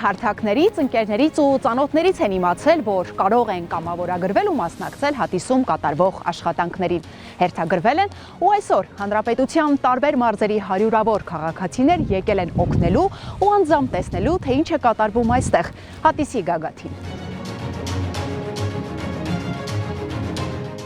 Հարթակներից, ընկերներից ու ծանոթներից են իմացել, որ կարող են կամավորագրվել ու մասնակցել հատիսում կատարվող աշխատանքներին։ Հերթագրվել են ու այսօր հանրապետության տարբեր մարզերի հարյուրավոր քաղաքացիներ եկել են օգնելու ու անձամբ տեսնելու, թե ինչ է կատարվում այստեղ հատիսի գագաթին։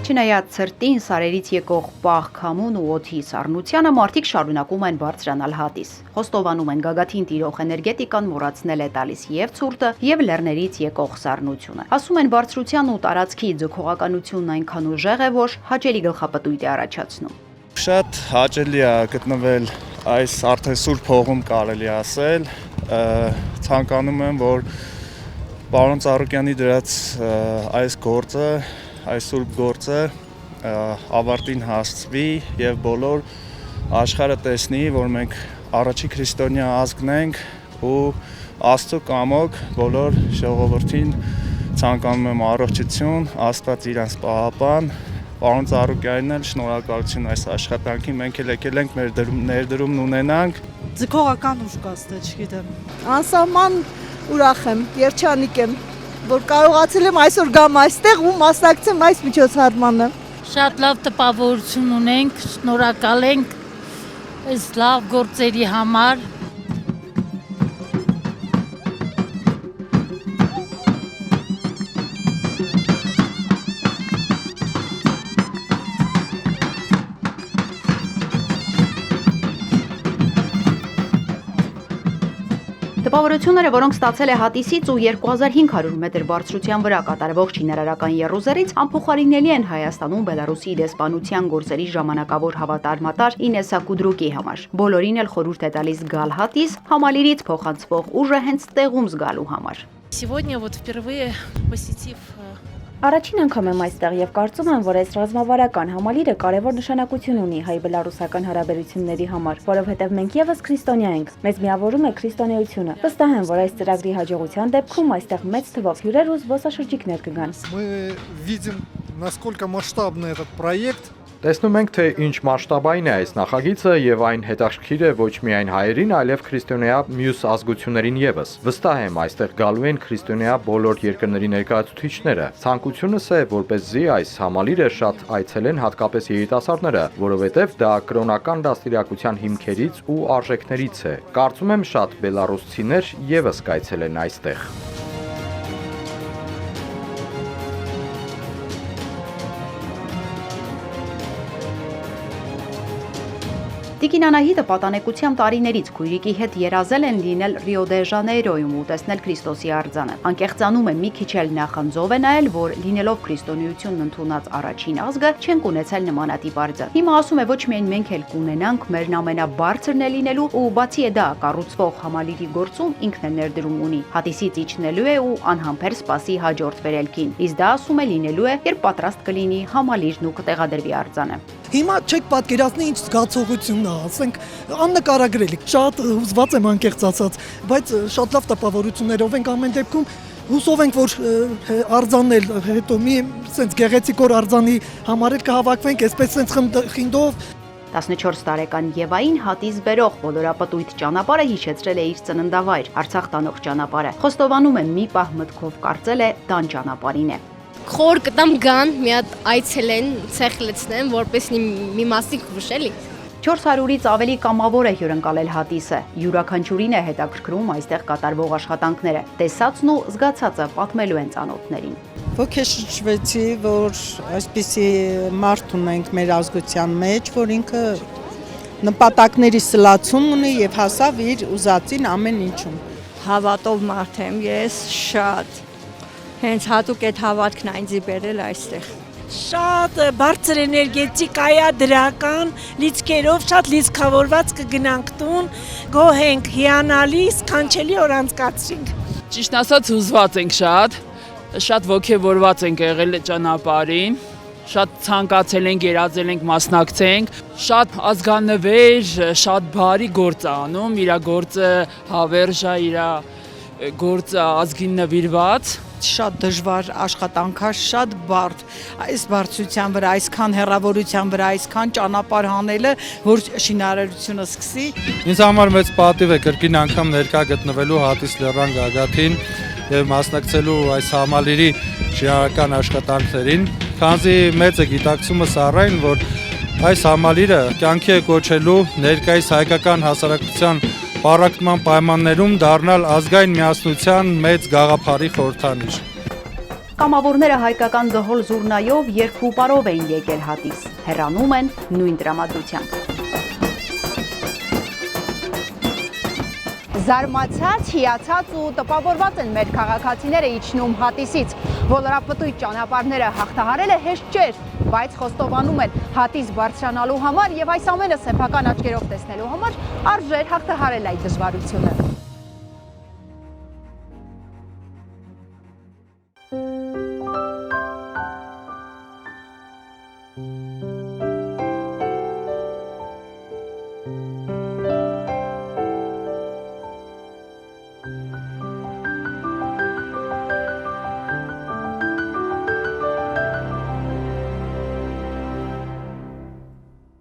Չնայած ցրտին սարերից եկող պահ, քամուն ու օդի սառնությանը, մարդիկ շարունակում են բարձրանալ հատիս։ Խոստովանում են, գագաթին տիրող էներգետիկան մոռացնել է տալիս եւ ցուրտը, եւ լեռներից եկող սառնությունը։ Ասում են, բարձրության ու տարածքի ձգողականությունն այնքան ուժեղ է, որ հաճելի գլխապտույտ է առաջացնում։ Շատ հաճելի է գտնվել այս արդեն սուրբ հողում, կարելի ասել։ Ցանկանում եմ, որ պարոն Ծառուկյանի դրած այս գործը, այս սուրբ գործը ավարտին հասցվի եւ բոլոր աշխարհը տեսնի, որ մենք առաջի քրիստոնյա ազգն ենք ու Աստծո կամոք բոլոր ժողովրդին ցանկանում եմ առողջություն, Աստված իրանց պահապան, պարոն Ծառուկյանին էլ շնորհակալություն այս աշխատանքին, մենք էլ եկել ենք մեր ներդրումն ունենանք։ Ձգողական ուժ կա ստե, չգիտեմ։ Անսահման ուրախ եմ, երջանիկ եմ, որ կարողացել եմ այսօր գամ այստեղ ու մասնակցեմ այս միջոցառմանը։ Շատ լավ տպավորություն ունենք, շնորհակալ ենք այս լավ գործերի համար։ Տպավորությունները, որոնք ստացել է հատիսից ու 2500 մետր բարձրության վրա կատարվող շինարարական եռուզեռից, անփոխարինելի են Հայաստանում Բելարուսի դեսպանության գործերի ժամանակավոր հավատարմատար Ինեսա Կուդրուկի համար։ Բոլորին էլ խորհուրդ է տալիս գալ հատիս, համալիրից փոխանցվող ուժը հենց տեղում զգալու համար։ Сегодня вот впервые посетив Առաջին անգամ եմ այստեղ եւ կարծում եմ, որ այս ռազմավարական համալիրը կարևոր նշանակություն ունի հայ-բելարուսական հարաբերությունների համար, որովհետեւ մենք եւս քրիստոնյա ենք։ Մեզ միավորում է քրիստոնեությունը։ Վստահ եմ, որ այս ծրագրի հաջողության դեպքում այստեղ մեծ թվով հյուրեր ու զբոսաշրջիկներ կգան։ Мы видим, насколько масштабный этот проект. Տեսնում ենք, թե ինչ մասշտաբային է այս նախագիծը եւ այն հետաքրքիր է ոչ միայն հայերին, այլև քրիստոնյա մյուս ազգություններին եւս։ Վստահ եմ, այստեղ գալու են քրիստոնյա բոլոր երկրների ներկայացուցիչները։ Ցանկությունս է, որպեսզի այս համալիրը շատ այցելեն հատկապես երիտասարդները, որովհետեւ դա կրոնական դաստիարակության հիմքերից ու արժեքներից է։ Կարծում եմ, շատ բելարուսցիներ եւս կայցելեն այստեղ։ Տիկին Անահիտը պատանեկությամբ տարիներից քույրիկի հետ երազել են լինել Ռիո դե Ժանեյրոյում ու տեսնել Քրիստոսի արձանը։ Անկեղծանում է մի քիչ էլ նախանձով է նայել, որ լինելով քրիստոնեությունն ընդունած առաջին ազգը չենք ունեցել նմանատիպ արձան։ Հիմա ասում է, ոչ միայն մենք էլ կունենանք, մերն ամենաբարձրն է լինելու ու բացի է դա կառուցվող համալիրի գործում ինքն է ներդրում ունի։ Հատիսից իջնելու է ու անհամբեր սպասի հաջորդ վերելքին։ Իսկ դա ասում է լինելու է, երբ պատրաստ կլինի համալիրն ու կտեղադրվի արձանը։ Հիմա չեք պատկերացնի ինչ զգացողությունն է, ասենք աննկարագրելի։ Շատ հուզված եմ անկեղծ ասած, բայց շատ լավ տպավորություններով ենք ամեն դեպքում։ Հուսով ենք, որ արձանն էլ հետո մի sense գեղեցիկ օր արձանի համար էլ կհավաքվենք, այսպես sense խինդով։ 14 տարեկան Եվային հատիս բերող ոլորապտույտ ճանապարհը հիշեցրել է իր ծննդավայր, Արցախ տանող ճանապարհը։ Խոստովանում է մի պահ մտքով կարծել է տան ճանապարհին է։ Խոր կտամ գան, մի հատ այցելեն, ցեխ լցնեն, որպես մի մասիկ հուշելի։ 400-ից ավելի կամավոր է հյուրընկալել հատիսը։ Յուրաքանչյուրին է հետաքրքրում այստեղ կատարվող աշխատանքները։ Տեսածն ու զգացածը պատմելու են ծանոթներին։ Ոգեշնչվեցի, որ այսպիսի մարդ ունենք մեր ազգության մեջ, որ ինքը նպատակների սլացում ունի եւ հասավ իր ուզածին ամեն ինչում։ Հավատով մարդ եմ ես շատ։ Հենց հատուկ այդ հավատքն այնձի բերել այստեղ։ Շատ բարձր էներգետիկ այա դրական լիցքերով շատ լիցքավորված կգնանք տուն, գոհ ենք, հիանալի, սքանչելի օր անցկացրինք։ Ճիշտ ասած հուզված ենք շատ ոգևորված ենք եղել ճանապարհին, շատ ցանկացել ենք, երազել ենք մասնակցենք, շատ ազգանվեր, շատ բարի գործ անում, իր գործը հավերժ է, իր գործը ազգին նվիրված։ Շատ դժվար աշխատանք է, շատ բարդ, այս բարձրության վրա, այսքան հեռավորության վրա, այսքան ճանապարհ հանելը, որ շինարարությունը սկսի։ Ինձ համար մեծ պատիվ է կրկին անգամ ներկա գտնվելու Հատիս լեռան գագաթին եւ մասնակցելու այս համալիրի շինարարական աշխատանքներին, քանզի մեծ է գիտակցումս առայն, որ այս համալիրը կյանքի է կոչելու ներկայիս հայկական հասարակության պարակտման պայմաններում դառնալ ազգային միասնության մեծ գաղափարի խորհրդանիշ։ Կամավորները հայկական դհոլ զուռնայով երկու պարով էին եկել Հատիս, հեռանում են նույն տրամադրությամբ։ Զարմացած, հիացած ու տպավորված են մեր քաղաքացիները իջնում Հատիսից։ Ոլորապտույտ ճանապարհները հաղթահարելը հեշտ չէր, բայց խոստովանում են Հատիս բարձրանալու համար եւ այս ամենը սեփական աչքերով տեսնելու համար արժեր հաղթահարել այդ դժվարությունը։